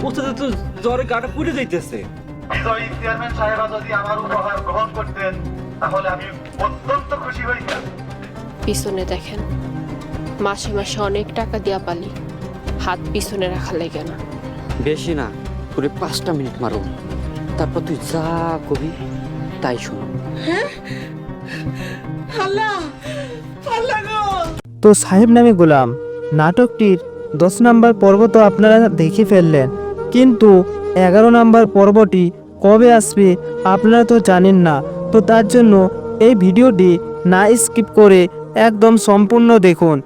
ওস্তাদ তো জ্বরে গাটা পুড়ে যাইতেছে। বিজয়ী চেয়ারম্যান সাহেবা যদি আমার উপহার গ্রহণ করতেন তাহলে আমি অত্যন্ত খুশি হইতাম। পিছনে দেখেন, মাসে মাসে অনেক টাকা দিয়া পালি, হাত পিছনে রাখা লাগে না। বেশি না, পুরো 5টা মিনিট মারো, তারপর তুই যা কবি তাই শোনো। তো সাহেব নামে গোলাম নাটকটির 10 নম্বর পর্ব তো আপনারা দেখে ফেললেন, কিন্তু 11 নম্বর পর্বটি কবে আসবে আপনারা তো জানেন না। তো তার জন্য এই ভিডিওটি না স্কিপ করে একদম সম্পূর্ণ দেখুন।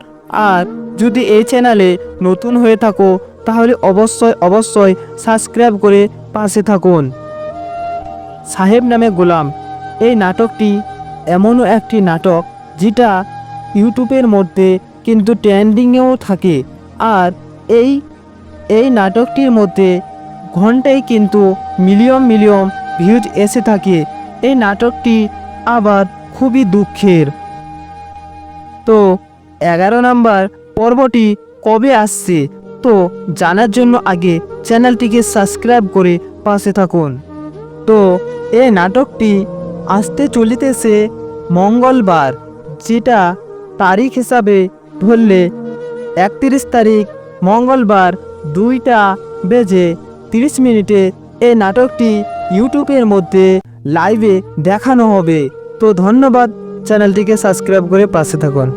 আর যদি এই চ্যানেলে নতুন হয়ে থাকো তাহলে অবশ্যই সাবস্ক্রাইব করে পাশে থাকুন। সাহেব নামে গোলাম এই নাটকটি এমনও একটি নাটক যেটা ইউটিউবের মধ্যে কিন্তু ট্রেন্ডিংয়েও থাকে। আর এই নাটকটির মধ্যে ঘন্টায় কিন্তু মিলিয়ন ভিউজ এসে থাকে। এই নাটকটি আবার খুবই দুঃখের। তো 11 নম্বর পর্বটি কবে আসছে তো জানার জন্য আগে চ্যানেলটিকে সাবস্ক্রাইব করে পাশে থাকুন। তো এই নাটকটি আসতে চলিতেছে মঙ্গলবার, যেটা তারিখ হিসাবে ধরলে 31 তারিখ মঙ্গলবার 2:30 এই নাটকটি ইউটিউবের মধ্যে লাইভে দেখানো হবে। তো ধন্যবাদ, চ্যানেলটিকে সাবস্ক্রাইব করে পাশে থাকুন।